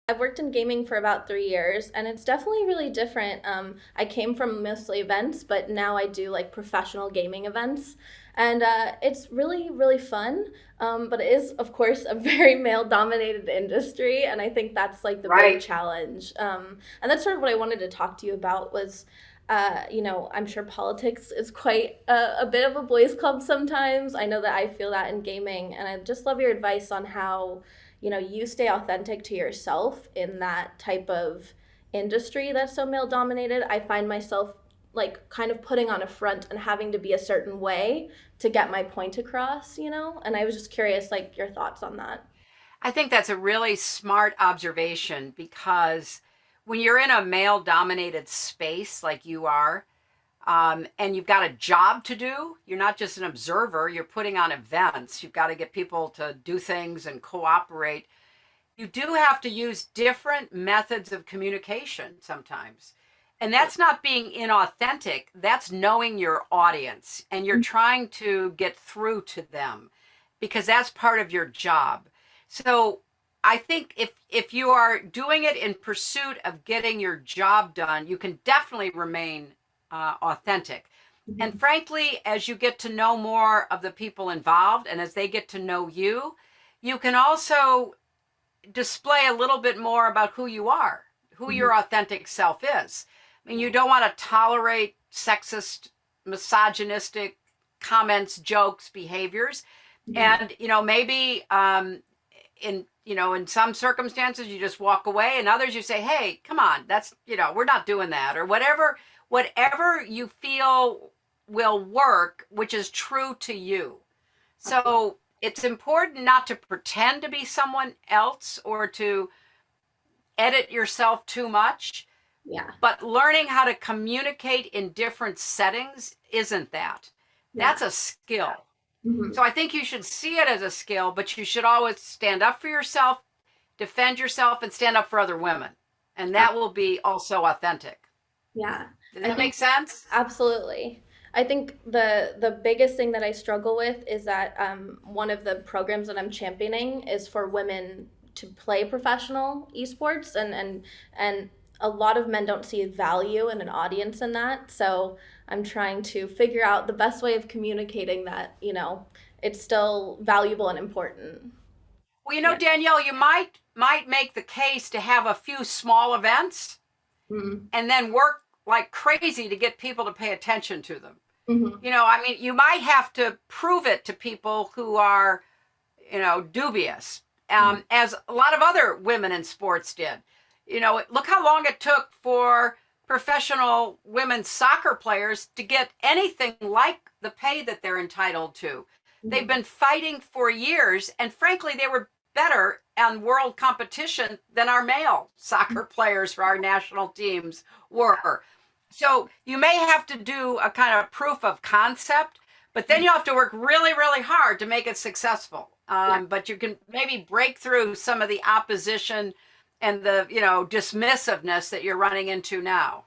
I've worked in gaming for about 3 years, and it's definitely really different. I came from mostly events, but now I do like professional gaming events, and it's really, really fun. But it is, of course, a very male-dominated industry, and I think that's like the big Right. challenge. And that's sort of what I wanted to talk to you about was. I'm sure politics is quite a bit of a boys' club sometimes. I know that I feel that in gaming, and I just love your advice on how you stay authentic to yourself in that type of industry that's so male dominated. I find myself like kind of putting on a front and having to be a certain way to get my point across. And I was just curious, like, your thoughts on that. I think that's a really smart observation because when you're in a male dominated space like you are, and you've got a job to do, you're not just an observer, you're putting on events. You've got to get people to do things and cooperate. You do have to use different methods of communication sometimes. And that's not being inauthentic, that's knowing your audience and you're trying to get through to them because that's part of your job. So I think if you are doing it in pursuit of getting your job done, you can definitely remain authentic. And Mhm. frankly, as you get to know more of the people involved and as they get to know you, you can also display a little bit more about who you are, who Mhm. your authentic self is. I mean, you don't want to tolerate sexist, misogynistic comments, jokes, behaviors. Mhm. And, maybe in some circumstances you just walk away and others you say, hey, come on, that's, we're not doing that or whatever you feel will work, which is true to you. Absolutely. So it's important not to pretend to be someone else or to edit yourself too much, Yeah. but learning how to communicate in different settings isn't that. Yeah. That's a skill. Mhm. So I think you should see it as a skill, but you should always stand up for yourself, defend yourself, and stand up for other women. And that will be also authentic. Yeah. Does I that make think sense? absolutely. I think the biggest thing that I struggle with is that one of the programs that I'm championing is for women to play professional esports, and a lot of men don't see value in an audience in that. So I'm trying to figure out the best way of communicating that it's still valuable and important. Well, Yeah. Danielle, you might make the case to have a few small events Mm-hmm. and then work like crazy to get people to pay attention to them. Mm-hmm. I mean, you might have to prove it to people who are, dubious, as a lot of other women in sports did. Look how long it took for professional women's soccer players to get anything like the pay that they're entitled to. They've Mm-hmm. been fighting for years, and frankly, they were better on world competition than our male soccer players for our national teams were. So you may have to do a kind of proof of concept, but then you have to work really, really hard to make it successful. Yeah. But you can maybe break through some of the opposition and the dismissiveness that you're running into now.